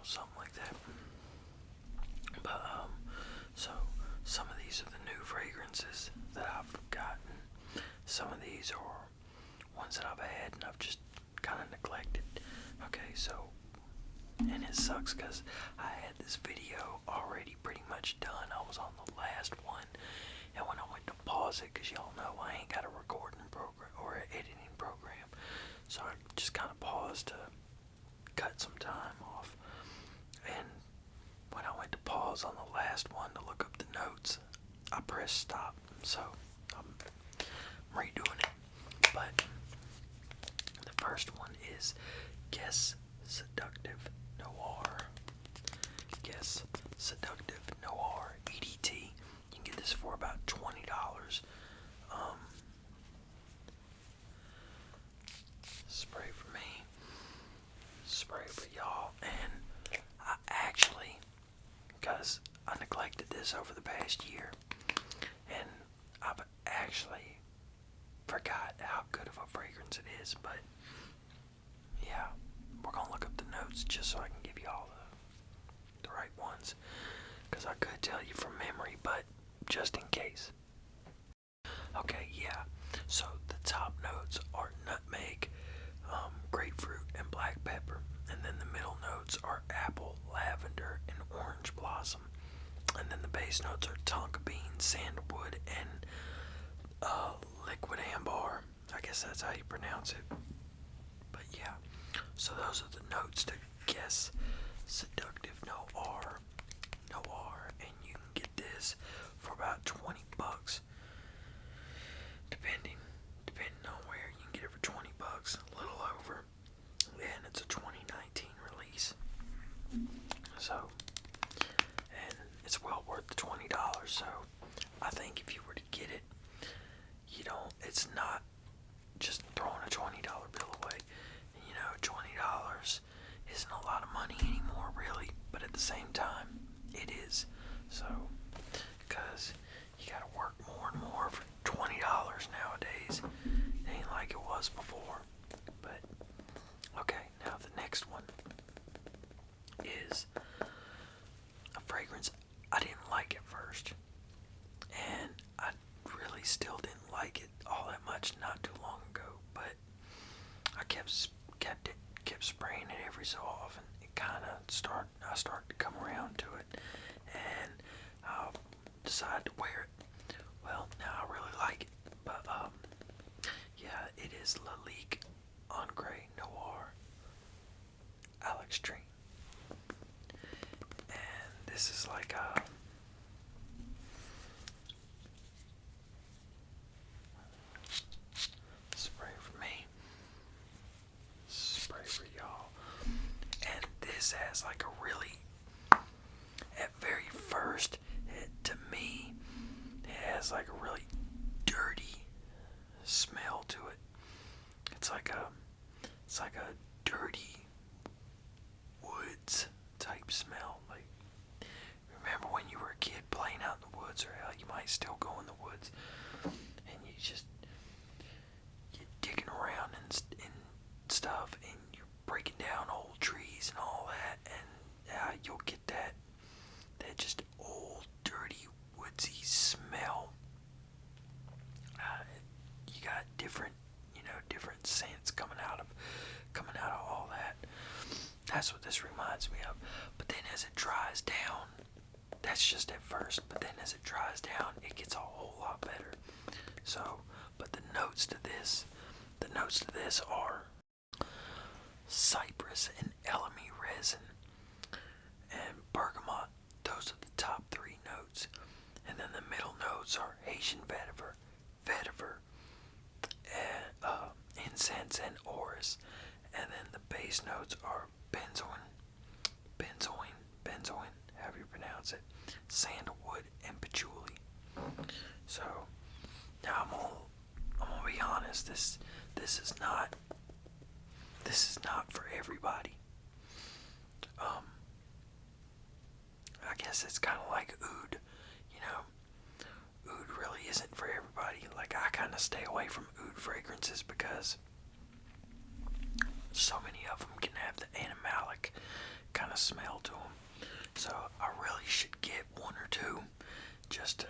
something like that. But so some of these are the new fragrances that I've gotten. Some of these are ones that I've had and I've just kind of neglected. Okay, so, and it sucks because I had this video already pretty much done. I was on the last one, and when I went to pause it, because y'all know I ain't got a recording program or an editing program, so I just kind of paused to cut some time off. And when I went to pause on the last one to look up the notes, I pressed stop, so I'm redoing it. But the first one is Guess Seductive Noir. Guess Seductive Noir EDT. You can get this for about $20. Spray for me, spray for y'all. And I actually, because I neglected this over the past year, and I've actually forgot how good of a fragrance it is, but yeah, we're gonna look up the notes just so I can give you all the right ones, because I could tell you from memory, but just in case. Okay, yeah, so the top notes are nutmeg, grapefruit, and black pepper, and then the middle notes are apple, lavender, and orange blossom, and then the base notes are tonka bean, sandalwood, and liquid ambar. I guess that's how you pronounce it. But yeah, so those are the notes to Guess Seductive Noir, and you can get this for about $20, depending on where. You can get it for $20, a little over, and it's a 2019 release. So, and it's well worth the $20. So, I think if you were to get it, it's not just throwing a $20 bill away. You know, $20 isn't a lot of money anymore, really, but at the same time, it is. So, because you gotta work more and more for $20 nowadays. It ain't like it was before. But, okay, now the next one is a fragrance I didn't like at first. And I really still didn't like it all that much not too long ago, but I kept spraying it every so often. I started to come around to it, and I decided to wear it. Well, now I really like it, but yeah, it is Lalique Encre Noir Alex Tree, and this is like a has like a really, at very first, to me, it has like a really dirty smell to it. It's like a dirty woods type smell. Like, remember when you were a kid playing out in the woods, or hell, you might still go in the woods, and you're digging around and stuff, and you're breaking down old trees and all that, and you'll get that just old, dirty, woodsy smell. You got different scents coming out of all that. That's what this reminds me of. But then as it dries down, that's just at first, but then as it dries down, it gets a whole lot better. So, but the notes to this are cypress and elemi resin and bergamot. Those are the top three notes. And then the middle notes are Haitian vetiver, incense, and orris. And then the base notes are benzoin, however you pronounce it, sandalwood, and patchouli. So now I'm gonna be honest. This is not for everybody. I guess it's kind of like oud. Oud really isn't for everybody. Like, I kind of stay away from oud fragrances because so many of them can have the animalic kind of smell just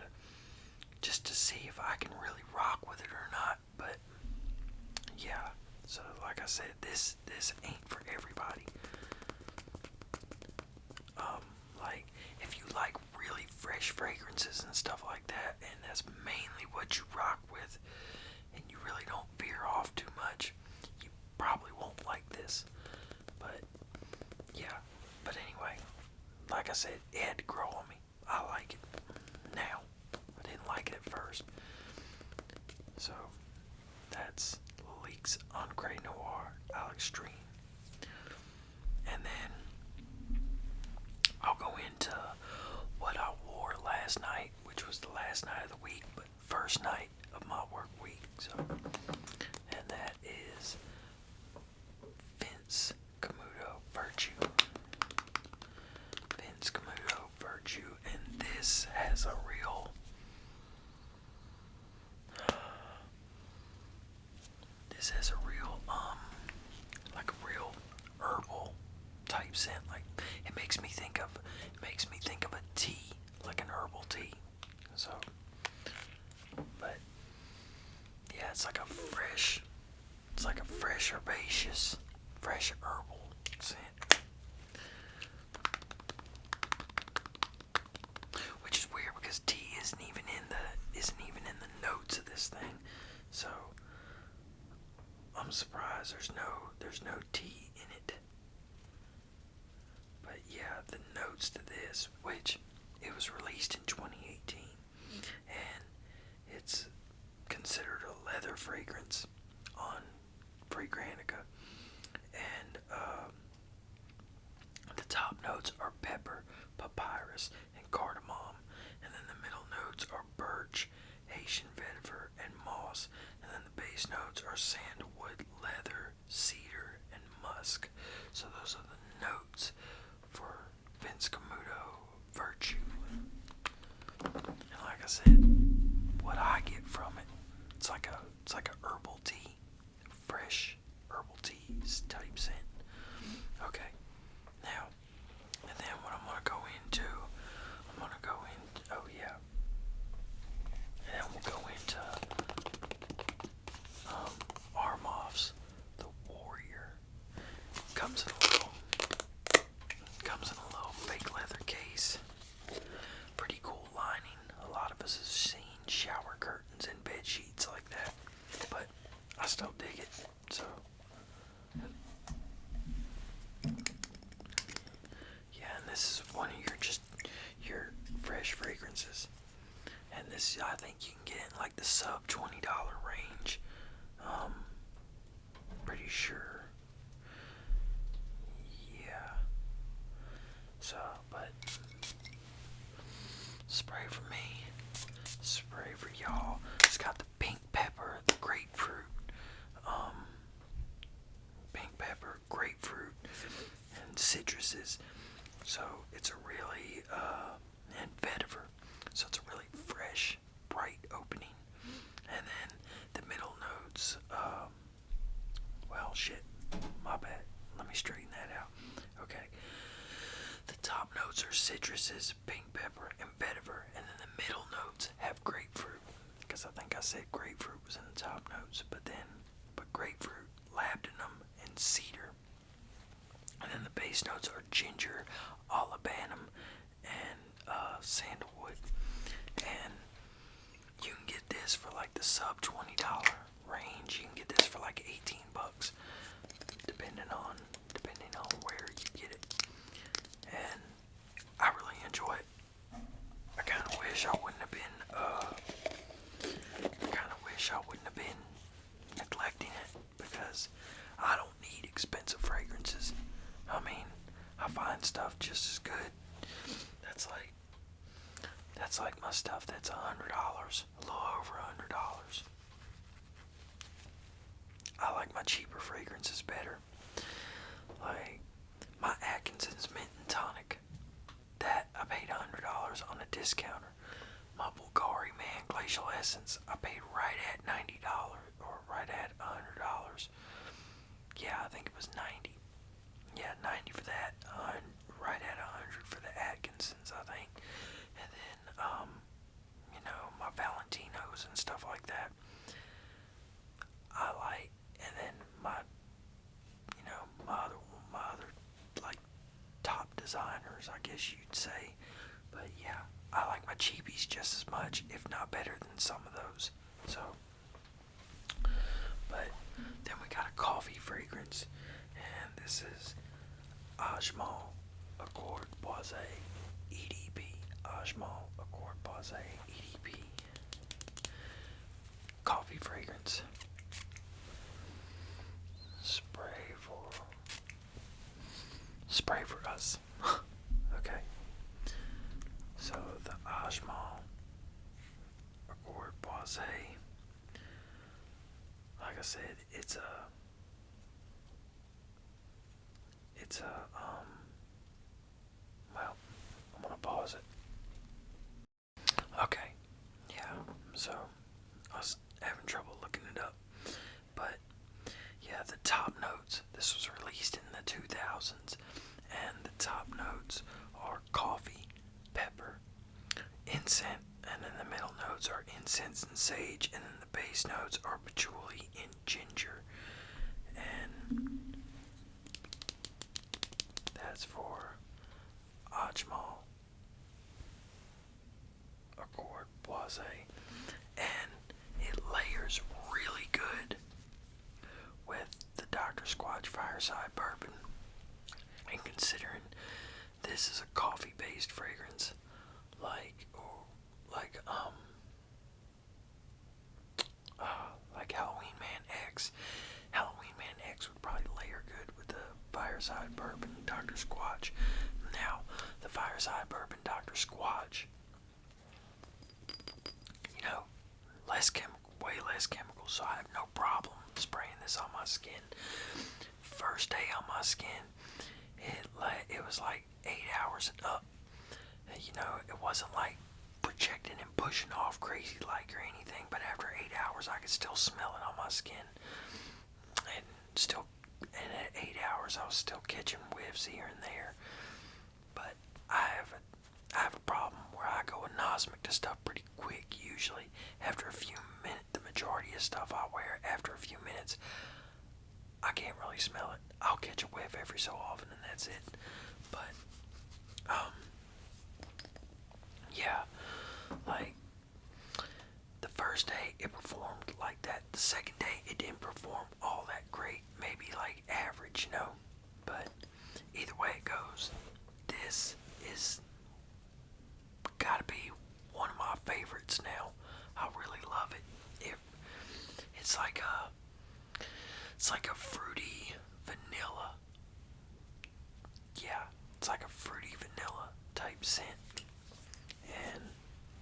to see if I can really rock with it or not. But yeah, so like I said, this ain't for everybody. Like if you like really fresh fragrances and stuff like that, and that's mainly what you rock with, and you really don't veer off too much, you probably won't like this. But yeah, but anyway, like I said, it had to grow on me. I like it now. I didn't like it at first. So that's Lalique's Encre Noir Al Extreme. And then I'll go into what I wore last night, which was the last night of the week, but first night of my work week. So, and that is Vince Camuto Virtue. Vince Camuto Virtue, and this has a real like a real herbal type scent. Like it makes me think of a tea, like an herbal tea. So, but yeah, it's like a fresh herbaceous, fresh herbal scent. Which is weird because tea isn't even in the notes of this thing. So I'm surprised there's no tea in it. But yeah, the notes to this, which it was released in 2018, and it's considered a leather fragrance on Fragrantica, and the top notes are pepper, papyrus, and cardamom, and then the middle notes are birch, Haitian vetiver, and moss, and then the base notes are sandalwood, leather, cedar, and musk. So those are the notes for Vince Camuto Virtue. And like I said, what I get from it, it's like a herbal tea, fresh herbal teas type scent. Okay, now, and then what I'm gonna go into, oh yeah, and then we'll go into Armaf's The Warrior. Comes in a little fake leather case. Pretty cool lining. A lot of us have seen shower curtains and bed sheets like that, but I still dig it. So yeah, and this is one of your fresh fragrances. And this, I think you can get in like the sub $20 range. Pretty sure. Yeah. So, but spray for me, spray for y'all. It's got the pink pepper, the grapefruit, and citruses. So it's a really, and vetiver. So it's a really fresh, bright opening. And then the middle notes, my bad. Let me straighten that out. Okay. The top notes are citruses, pink pepper, and vetiver, and then the middle notes have grapefruit, because I think I said grapefruit was in the top notes, but grapefruit, labdanum, and cedar. And then the base notes are ginger, olibanum, and sandalwood. And you can get this for like the sub $20 range. You can get this for like $18, depending on where you get it. And I really enjoy it. I kind of wish I wouldn't have been neglecting it, because I don't need expensive fragrances. I mean, I find stuff just as good. That's like my stuff that's $100, a little over $100. I like my cheaper fragrances better. Like my Atkinson's Mint and Tonic, that I paid $100 on a discounter. My Bulgari Man Glacial Essence, I paid right at $90, or right at $100. Yeah, I think it was 90. Yeah, 90 for that. Right at 100 for the Atkinsons, I think. And then designers, I guess you'd say. But yeah, I like my cheapies just as much, if not better than some of those. So, but then we got a coffee fragrance, and this is Ajmal Accord Boise EDP. Ajmal Accord Boise EDP. Coffee fragrance. Spray for us. Okay. So the Ajmal Accord Boise. Like I said, it's a well, I'm gonna pause it. Okay. Yeah. So I was having trouble looking it up. But yeah, the top notes. This was released in the 2000s, and the top notes are coffee, pepper, incense, and then the middle notes are incense and sage, and then the base notes are patchouli and ginger. And that's for Ajmal Accord Boise, and it layers really good with the Dr. Squatch Fireside Bourbon. And considering this is a coffee-based fragrance, like Halloween Man X. Halloween Man X would probably layer good with the Fireside Bourbon Dr. Squatch. Now, the Fireside Bourbon Dr. Squatch, way less chemicals, so I have no problem spraying this on my skin. First day on my skin, it was like 8 hours and up. It wasn't like projecting and pushing off crazy like or anything, but after 8 hours I could still smell it on my skin. And at 8 hours I was still catching whiffs here and there. But I have a problem where I go anosmic to stuff pretty quick usually. After a few minutes, the majority of stuff I wear, after a few minutes, I can't really smell it. I'll catch a whiff every so often and that's it. But, yeah, like, the first day it performed like that. The second day it didn't perform all that great. Maybe like average, But either way it goes, this is gotta be one of my favorites now. I really love it. It's like a fruity vanilla. Yeah, it's like a fruity vanilla type scent. And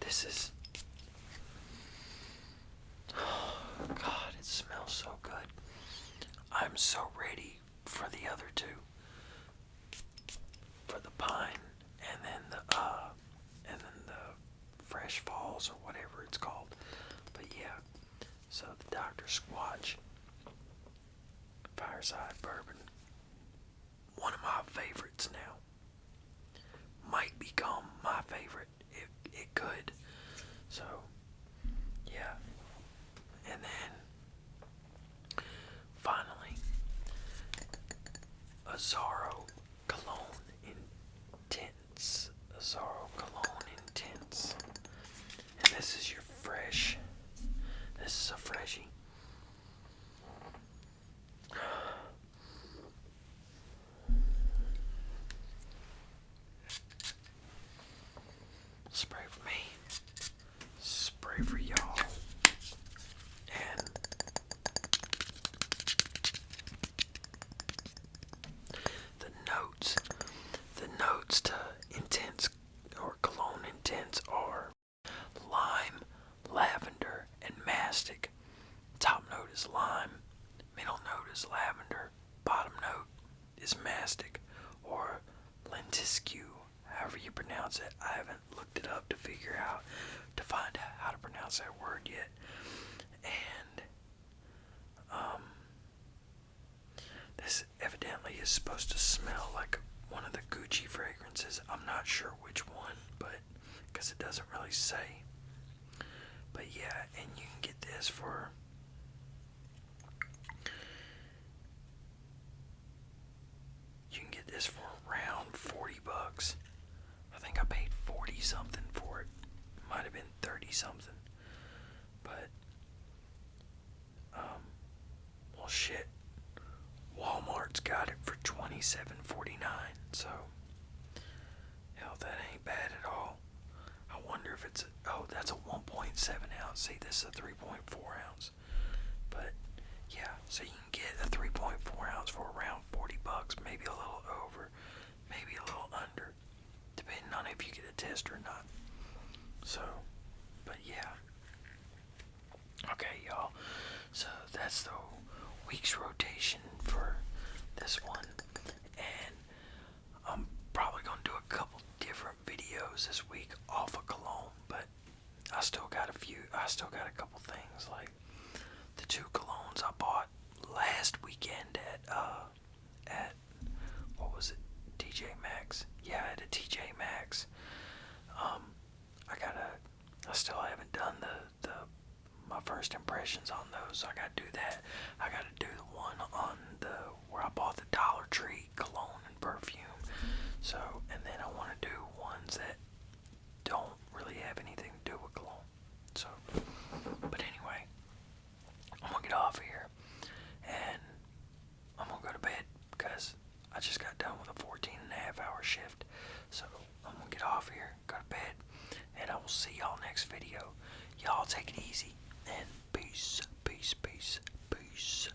this is, oh God, it smells so good. I'm so ready for the other two. For the pine and then the fresh falls or whatever it's called. But yeah, so the Dr. Squatch Fireside Bourbon, one of my favorites now. Might become my favorite. It could. So yeah. And then finally, Azzaro Cologne Intense. Azzaro Cologne Intense. And this is your fresh. This is a freshie. Spray for me. Spray for y'all. And the notes to Intense or Cologne Intense are lime, lavender, and mastic. Top note is lime, middle note is lavender, bottom note is mastic or lentisque, however you pronounce it. I haven't looked it up to find out how to pronounce that word yet. And this evidently is supposed to smell like one of the Gucci fragrances. I'm not sure which one, but because it doesn't really say. But yeah, and you can get this for around $40. something for it. Might have been 30 something. But, well, shit. Walmart's got it for $27.49. So, hell, that ain't bad at all. I wonder if it's that's a 1.7 ounce. See, this is a 3.4 ounce. But yeah, so you can get a 3.4 ounce for around $40, maybe a little over, maybe a little under, depending on if you get a test or not. So, but yeah. Okay, y'all. So that's the week's rotation for this one, and I'm probably gonna do a couple different videos this week off of Cologne, but I still got a couple things, like the 2 colognes I bought last weekend at what was it, TJ Maxx. Yeah, at a TJ Maxx. I still haven't done my first impressions on those, so I gotta do that. I gotta do the one on where I bought the Dollar Tree cologne and perfume. So, and then I want to do ones that don't really have anything to do with cologne. So, but anyway, I'm gonna get off of here and I'm gonna go to bed because I just got done with a 14.5-hour shift. So I'm gonna get off here, go to bed, and I will see y'all next video. Y'all take it easy and peace, peace, peace, peace.